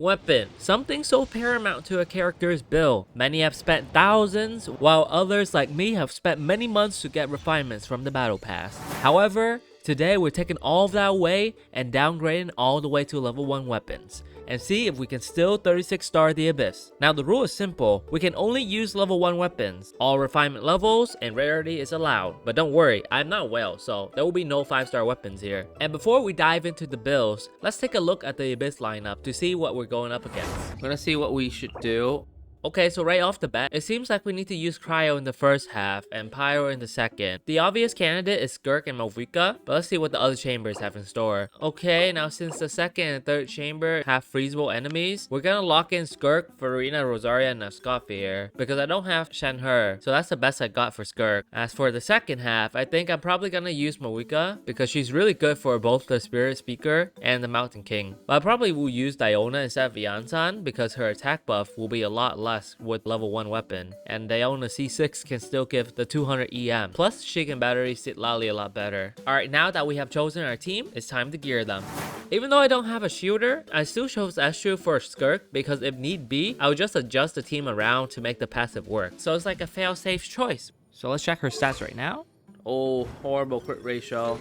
Weapon. Something so paramount to a character's build. Many have spent thousands, while others like me have spent many months to get refinements from the battle pass. However, today we're taking all of that away and downgrading all the way to level 1 weapons, and see if we can still 36 star the Abyss. Now the rule is simple, we can only use level 1 weapons. All refinement levels and rarity is allowed, but don't worry, I'm not whale, so there will be no 5-star weapons here. And before we dive into the builds, let's take a look at the Abyss lineup to see what we're going up against. I'm gonna see what we should do. Okay, so right off the bat, it seems like we need to use Cryo in the first half and Pyro in the second. The obvious candidate is Skirk and Malvika, but let's see what the other chambers have in store. Okay, now since the second and third chamber have freezable enemies, we're gonna lock in Skirk, Farina, Rosaria, and Nascofi here, because I don't have Shenhe, so that's the best I got for Skirk. As for the second half, I think I'm probably gonna use Malvika, because she's really good for both the Spirit Speaker and the Mountain King. But I probably will use Diona instead of Yansan, because her attack buff will be a lot less with level 1 weapon, and Diona C6 can still give the 200 EM, plus she can battery sit Lally a lot better. Alright, now that we have chosen our team, it's time to gear them. Even though I don't have a shooter, I still chose Estru for Skirk, because if need be, I would just adjust the team around to make the passive work. So it's like a fail-safe choice. So let's check her stats right now. Oh, horrible crit ratio.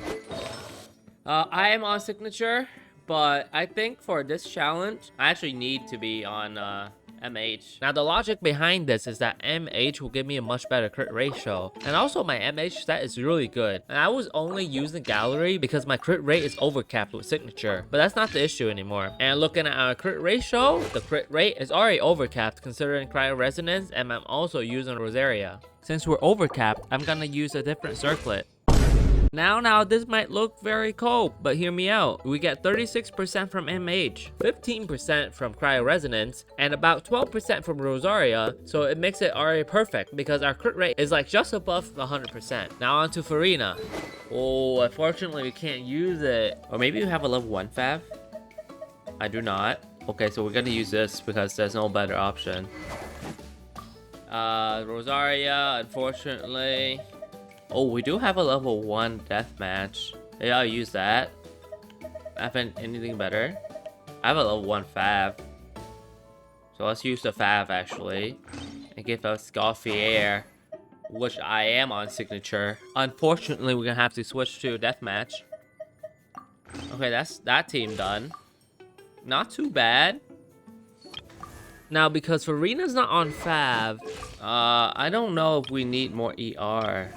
I am on signature, but I think for this challenge, I actually need to be on MH. Now the logic behind this is that MH will give me a much better crit ratio, and also my MH stat is really good, and I was only using gallery because my crit rate is overcapped with signature, but that's not the issue anymore. And looking at our crit ratio, the crit rate is already overcapped considering cryo resonance, and I'm also using Rosaria. Since we're overcapped, I'm gonna use a different circlet. Now this might look very cold, but hear me out. We get 36% from MH, 15% from Cryo Resonance, and about 12% from Rosaria, so it makes it already perfect because our crit rate is like just above 100%. Now on to Farina. Oh, unfortunately we can't use it. Or maybe we have a level 1 Fab? I do not. Okay, so we're gonna use this because there's no better option. Rosaria, unfortunately. Oh, we do have a level 1 deathmatch. Maybe I'll use that. I haven't anything better. I have a level 1 Fav. So let's use the Fav actually. And give us Gauffier, which I am on signature. Unfortunately, we're gonna have to switch to deathmatch. Okay, that's that team done. Not too bad. Now, because Farina's not on Fav, I don't know if we need more ER.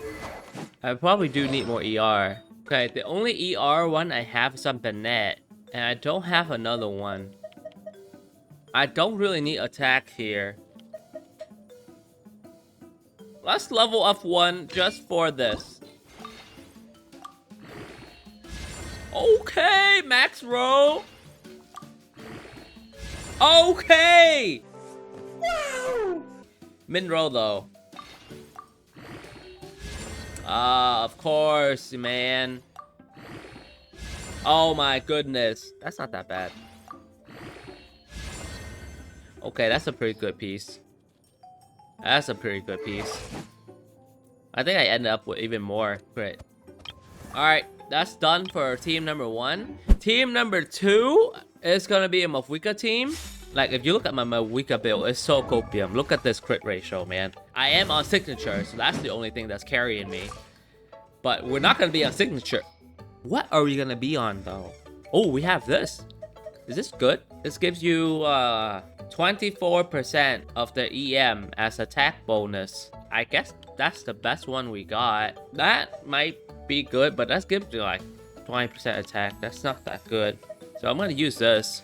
I probably do need more ER. Okay, the only ER one I have is on Bennett, and I don't have another one. I don't really need attack here. Let's level up one just for this. Okay, max roll. Okay! Wow! Min roll though. Of course, man. Oh my goodness. That's not that bad. Okay, that's a pretty good piece. That's a pretty good piece. I think I ended up with even more. Great. Alright, that's done for team number 1. Team number 2 is gonna be a Malvika team. Like, if you look at my Malvika build, it's so copium. Look at this crit ratio, man. I am on signature, so that's the only thing that's carrying me. But we're not gonna be on signature. What are we gonna be on, though? Oh, we have this. Is this good? This gives you 24% of the EM as attack bonus. I guess that's the best one we got. That might be good, but that gives you like 20% attack. That's not that good. So I'm gonna use this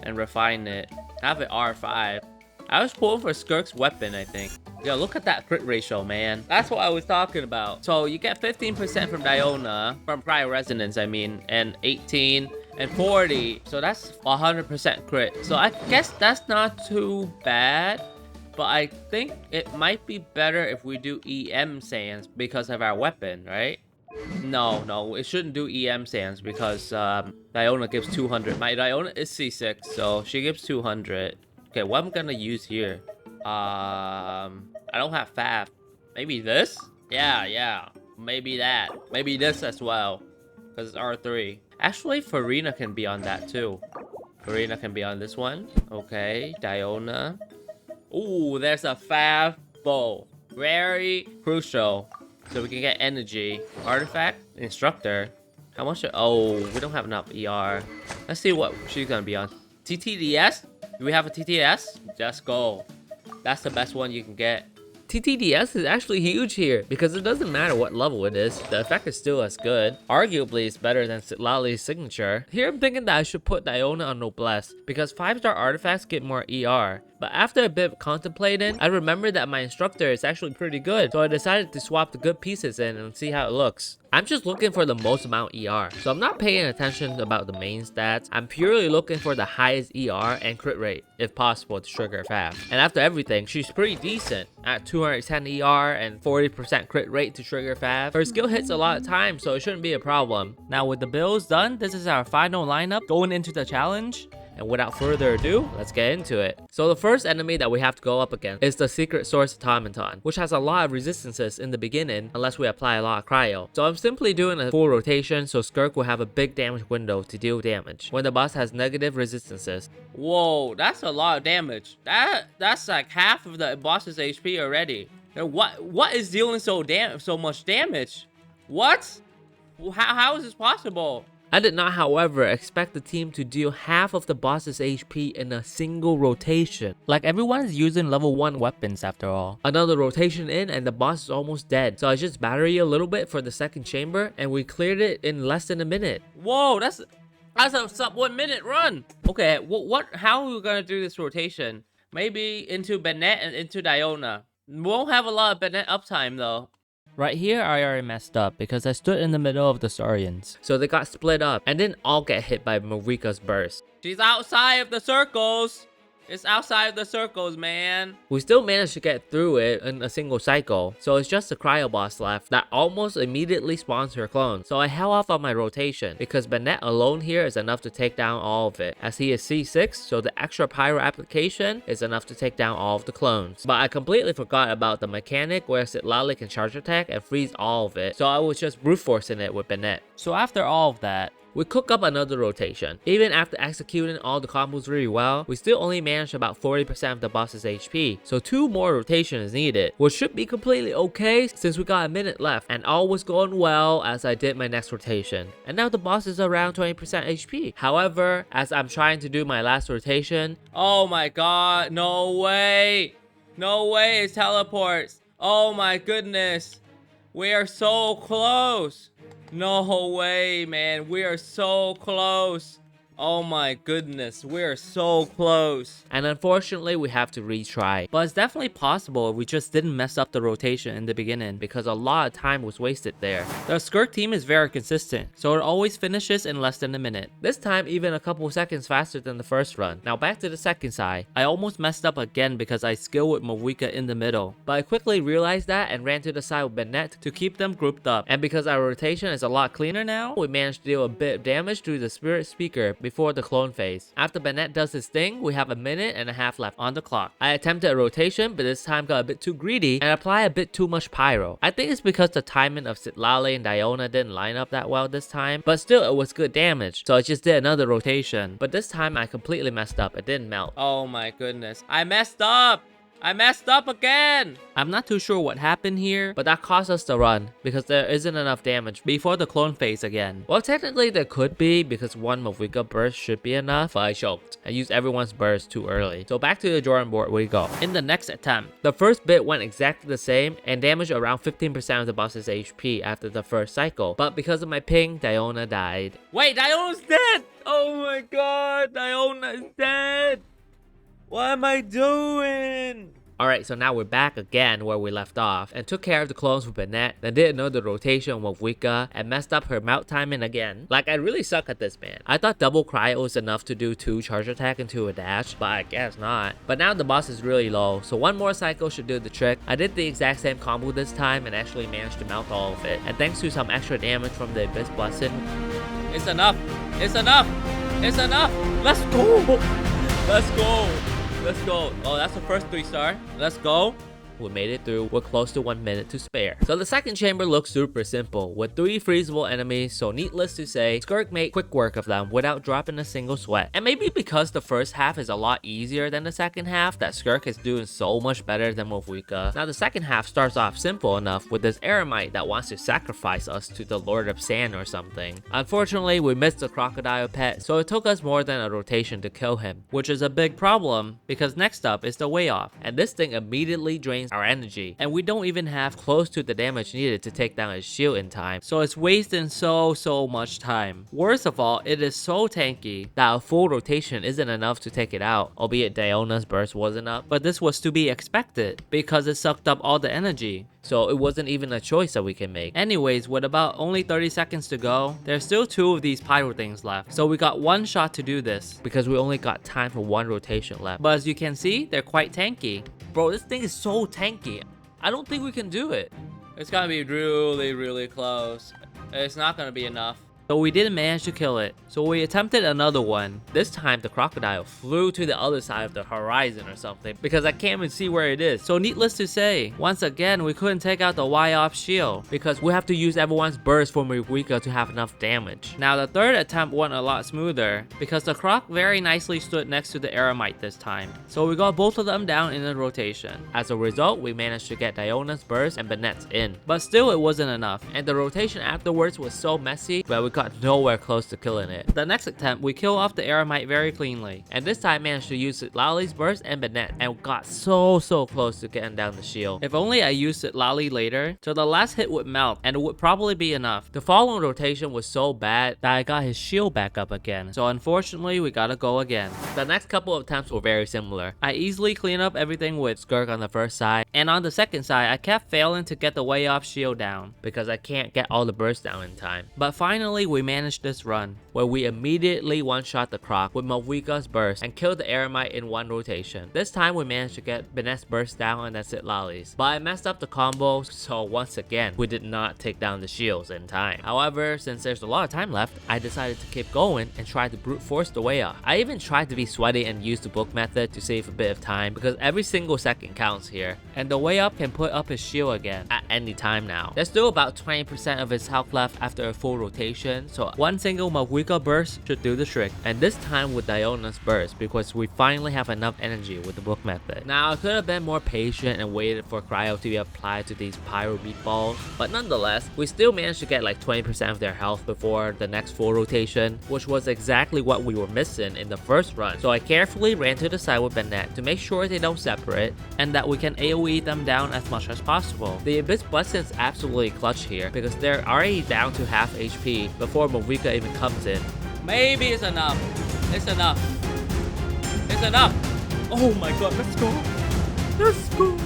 and refine it. Have it R5. I was pulling for Skirk's weapon, I think. Yo, look at that crit ratio, man. That's what I was talking about. So you get 15% from Diona, from Cryo Resonance, I mean, and 18 and 40. So that's 100% crit. So I guess that's not too bad. But I think it might be better if we do EM Sands because of our weapon, right? No, it shouldn't do EM Sands because Diona gives 200. My Diona is C6, so she gives 200. Okay, what I'm gonna use here? I don't have Fab. Maybe this? Yeah. Maybe that. Maybe this as well. Because it's R3. Actually, Farina can be on that too. Karina can be on this one. Okay, Diona. Ooh, there's a fab bow. Very crucial. So we can get energy. Artifact, instructor. How much? Oh, we don't have enough ER. Let's see what she's gonna be on. TTDS? Do we have a TTS? Let's go. That's the best one you can get. TTDS is actually huge here because it doesn't matter what level it is, the effect is still as good. Arguably, it's better than Citlali's signature. Here I'm thinking that I should put Diona on Noblesse because 5-star artifacts get more ER. But after a bit of contemplating, I remembered that my instructor is actually pretty good, so I decided to swap the good pieces in and see how it looks. I'm just looking for the most amount ER, so I'm not paying attention about the main stats. I'm purely looking for the highest ER and crit rate, if possible, to trigger fast. And after everything, she's pretty decent at 210 ER and 40% crit rate to trigger fast. Her skill hits a lot of times, so it shouldn't be a problem. Now with the builds done, this is our final lineup going into the challenge. And without further ado, let's get into it. So the first enemy that we have to go up against is the Secret Source Automaton, which has a lot of resistances in the beginning unless we apply a lot of cryo. So I'm simply doing a full rotation so Skirk will have a big damage window to deal damage when the boss has negative resistances. Whoa, that's a lot of damage. That's like half of the boss's HP already. And what is dealing so much damage? What? How is this possible? I did not, however, expect the team to deal half of the boss's HP in a single rotation. Like everyone is using level 1 weapons after all. Another rotation in and the boss is almost dead. So I just battery a little bit for the second chamber and we cleared it in less than a minute. Whoa, that's a sub 1 minute run. Okay, how are we gonna do this rotation? Maybe into Bennett and into Diona. We won't have a lot of Bennett uptime though. Right here, I already messed up because I stood in the middle of the Saurians. So they got split up and didn't all get hit by Marika's burst. She's outside of the circles. It's outside of the circles, man. We still managed to get through it in a single cycle. So it's just the cryo boss left that almost immediately spawns her clone. So I held off on my rotation because Bennett alone here is enough to take down all of it. As he is C6, so the extra pyro application is enough to take down all of the clones. But I completely forgot about the mechanic where Citlali can charge attack and freeze all of it. So I was just brute forcing it with Bennett. So after all of that, we cook up another rotation. Even after executing all the combos really well, we still only managed about 40% of the boss's HP. So 2 more rotations is needed, which should be completely okay since we got a minute left and all was going well as I did my next rotation. And now the boss is around 20% HP. However, as I'm trying to do my last rotation, oh my god, no way. No way it teleports. Oh my goodness. We are so close. No way, man. We are so close. Oh my goodness, we're so close. And unfortunately, we have to retry. But it's definitely possible if we just didn't mess up the rotation in the beginning because a lot of time was wasted there. The Skirk team is very consistent, so it always finishes in less than a minute. This time, even a couple seconds faster than the first run. Now back to the second side. I almost messed up again because I skill with Marika in the middle. But I quickly realized that and ran to the side with Bennett to keep them grouped up. And because our rotation is a lot cleaner now, we managed to deal a bit of damage through the Spirit Speaker before the clone phase. After Bennett does his thing, we have a minute and a half left on the clock. I attempted a rotation, but this time got a bit too greedy and applied a bit too much pyro. I think it's because the timing of Citlali and Diona didn't line up that well this time, but still it was good damage, so I just did another rotation. But this time I completely messed up. It didn't melt. Oh my goodness. I messed up! I messed up again! I'm not too sure what happened here, but that caused us to run because there isn't enough damage before the clone phase again. Well, technically there could be because one Marika burst should be enough, but I choked. I used everyone's burst too early. So back to the drawing board we go. In the next attempt, the first bit went exactly the same and damaged around 15% of the boss's HP after the first cycle. But because of my ping, Diona died. Wait, Diona's dead! Oh my god, Diona is dead! What am I doing? Alright, so now we're back again where we left off and took care of the clones with Bennett, then did another rotation with Wika and messed up her mount timing again. Like, I really suck at this, man. I thought double cryo was enough to do 2 charge attack into a dash, but I guess not. But now the boss is really low, so one more cycle should do the trick. I did the exact same combo this time and actually managed to mount all of it. And thanks to some extra damage from the Abyss Blessing, it's enough! It's enough! It's enough! Let's go! Let's go! Let's go. Oh, that's the first 3-star. Let's go. we made it through with close to 1 minute to spare. So the second chamber looks super simple with 3 freezable enemies, so needless to say, Skirk made quick work of them without dropping a single sweat. And maybe because the first half is a lot easier than the second half, that Skirk is doing so much better than Movuika. Now the second half starts off simple enough with this eremite that wants to sacrifice us to the Lord of Sand or something. Unfortunately, we missed the crocodile pet, so it took us more than a rotation to kill him, which is a big problem because next up is the way off. And this thing immediately drains our energy, And we don't even have close to the damage needed to take down his shield in time. so it's wasting so much time. Worst of all, it is so tanky. That a full rotation isn't enough to take it out, albeit Diona's burst wasn't up. But this was to be expected because it sucked up all the energy. So it wasn't even a choice that we can make. Anyways, with about only 30 seconds to go, there's still 2 of these pyro things left. So we got 1 shot to do this. Because we only got time for 1 rotation left. But as you can see, they're quite tanky. Bro, this thing is so tanky. I don't think we can do it. It's gonna be really close. It's not gonna be enough. So we didn't manage to kill it. So we attempted another one. This time the crocodile flew to the other side of the horizon or something because I can't even see where it is. So needless to say, once again we couldn't take out the Y-off shield because we have to use everyone's burst for Movuika to have enough damage. Now the third attempt went a lot smoother because the croc very nicely stood next to the eremite this time. So we got both of them down in a rotation. As a result, we managed to get Diona's burst and Banette's in. But still it wasn't enough. And the rotation afterwards was so messy that we got nowhere close to killing it. The next attempt, we kill off the eremite very cleanly. And this time managed to use Lali's burst and Banette and got so close to getting down the shield. If only I used it Lali later, so the last hit would melt and it would probably be enough. The following rotation was so bad that I got his shield back up again. So unfortunately, we gotta go again. The next couple of attempts were very similar. I easily clean up everything with Skirk on the first side, and on the second side, I kept failing to get the way off shield down because I can't get all the bursts down in time. But finally, we managed this run where we immediately one-shot the croc with Movuika's burst and killed the eremite in 1 rotation. This time we managed to get Banette's burst down and that's it Lali's. But I messed up the combo, so once again, we did not take down the shields in time. However, since there's a lot of time left, I decided to keep going and try to brute force the way off. I even tried to be sweaty and use the book method to save a bit of time because every single second counts here. And the way up can put up his shield again at any time now. There's still about 20% of his health left after a full rotation, so 1 single Movuika burst should do the trick. And this time with Diona's burst because we finally have enough energy with the book method. Now I could have been more patient and waited for cryo to be applied to these pyro meatballs, but nonetheless, we still managed to get like 20% of their health before the next full rotation, which was exactly what we were missing in the first run. So I carefully ran to the side with Banette to make sure they don't separate and that we can AoE them down as much as possible. The Abyss Blessing's absolutely clutch here because they're already down to half HP before Movuika even comes in. Maybe it's enough. It's enough. It's enough. Oh my god, let's go. Let's go.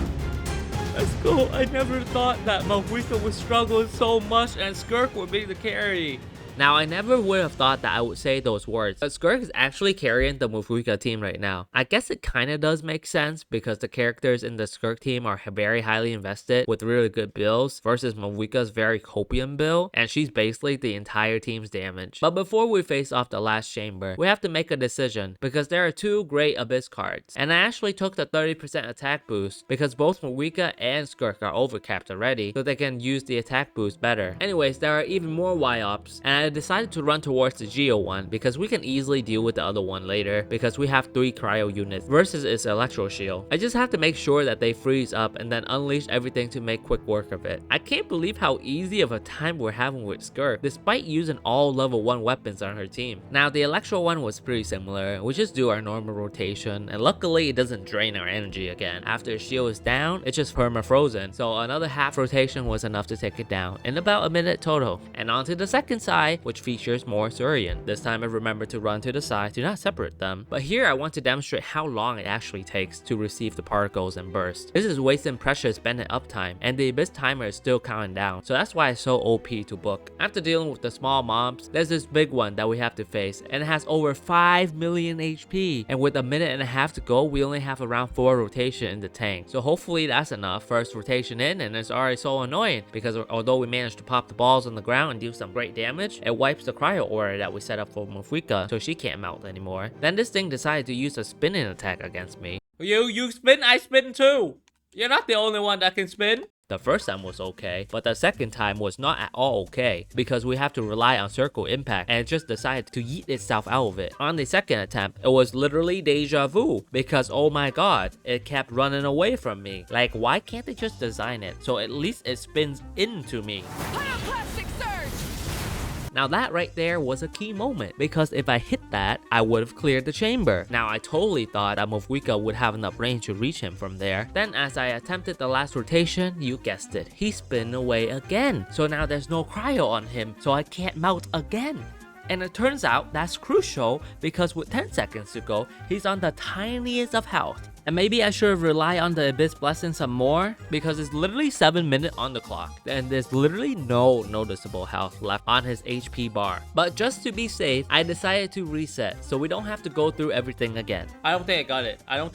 Let's go. I never thought that Movuika would struggle so much and Skirk would be the carry. Now, I never would have thought that I would say those words, but Skirk is actually carrying the Movuika team right now. I guess it kinda does make sense because the characters in the Skirk team are very highly invested with really good builds versus Movuika's very copium build, and she's basically the entire team's damage. But before we face off the last chamber, we have to make a decision because there are 2 great Abyss cards, and I actually took the 30% attack boost because both Movuika and Skirk are overcapped already, so they can use the attack boost better. Anyways, there are even more Y-ops, and I decided to run towards the Geo one because we can easily deal with the other one later because we have 3 cryo units versus its electro shield. I just have to make sure that they freeze up and then unleash everything to make quick work of it. I can't believe how easy of a time we're having with Skirk despite using all level 1 weapons on her team. Now the electro one was pretty similar. We just do our normal rotation and luckily it doesn't drain our energy again. After the shield is down, it's just perma frozen. So another half rotation was enough to take it down in about a minute total. And on to the second side, which features more Surian. This time I remember to run to the side to not separate them. But here I want to demonstrate how long it actually takes to receive the particles and burst. This is wasting precious Bennett uptime, and the Abyss timer is still counting down, so that's why it's so OP to book. After dealing with the small mobs, there's this big one that we have to face, and it has over 5 million HP. And with a minute and a half to go, we only have around 4 rotation in the tank. So hopefully that's enough. First rotation in, and it's already so annoying because although we managed to pop the balls on the ground and do some great damage, it wipes the cryo aura that we set up for Movuika, so she can't melt anymore. Then this thing decided to use a spinning attack against me. You spin, I spin too. You're not the only one that can spin. The first time was okay, but the second time was not at all okay because we have to rely on circle impact and it just decided to yeet itself out of it. On the second attempt, it was literally deja vu because oh my god, it kept running away from me. Like, why can't they just design it so at least it spins into me? Pyroclastic surge! Now that right there was a key moment because if I hit that, I would have cleared the chamber. Now I totally thought that Mofwika would have enough range to reach him from there. Then as I attempted the last rotation, you guessed it, he spun away again. So now there's no cryo on him, so I can't melt again. And it turns out that's crucial because with 10 seconds to go, he's on the tiniest of health. And maybe I should have relied on the Abyss Blessing some more because it's literally 7 minutes on the clock and there's literally no noticeable health left on his HP bar. But just to be safe, I decided to reset so we don't have to go through everything again. I don't think I got it. I'm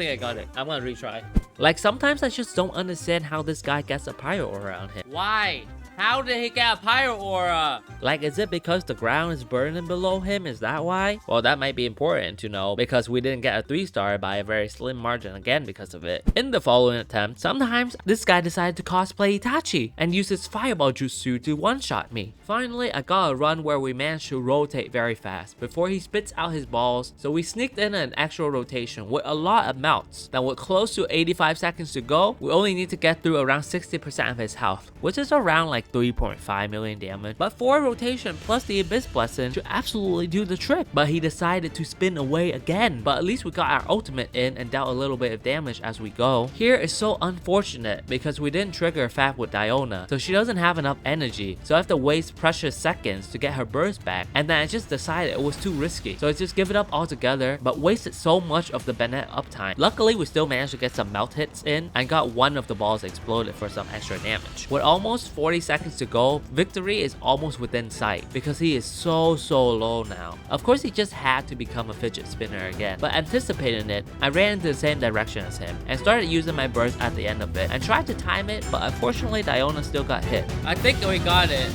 gonna retry. Like sometimes I just don't understand how this guy gets a pyro around him. Why? How did he get a pyro aura? Like, is it because the ground is burning below him? Is that why? Well, that might be important to know because we didn't get a 3-star by a very slim margin again because of it. In the following attempt, sometimes this guy decided to cosplay Itachi and use his fireball jutsu to one-shot me. Finally, I got a run where we managed to rotate very fast before he spits out his balls, so we sneaked in an actual rotation with a lot of melts. Now with close to 85 seconds to go, we only need to get through around 60% of his health, which is around like 3.5 million damage. But 4 rotation plus the Abyss Blessing should absolutely do the trick. But he decided to spin away again. But at least we got our ultimate in and dealt a little bit of damage as we go. Here is so unfortunate because we didn't trigger Fab with Diona, so she doesn't have enough energy. So I have to waste precious seconds to get her burst back. And then I just decided it was too risky. So I just give it up altogether, but wasted so much of the Bennett uptime. Luckily, we still managed to get some melt hits in and got one of the balls exploded for some extra damage. With almost 40 seconds to go, victory is almost within sight because he is so low now. Of course, he just had to become a fidget spinner again, but anticipating it, I ran into the same direction as him and started using my burst at the end of it and tried to time it, but unfortunately Diona still got hit. I think we got it.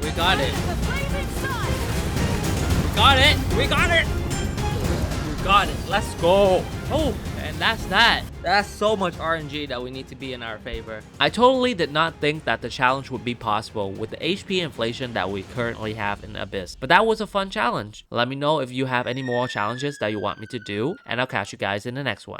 We got it. The flaming sun! We got it. We got it. We got it, let's go. Oh, and that's that. That's so much RNG that we need to be in our favor. I totally did not think that the challenge would be possible with the HP inflation that we currently have in Abyss, but that was a fun challenge. Let me know if you have any more challenges that you want me to do, and I'll catch you guys in the next one.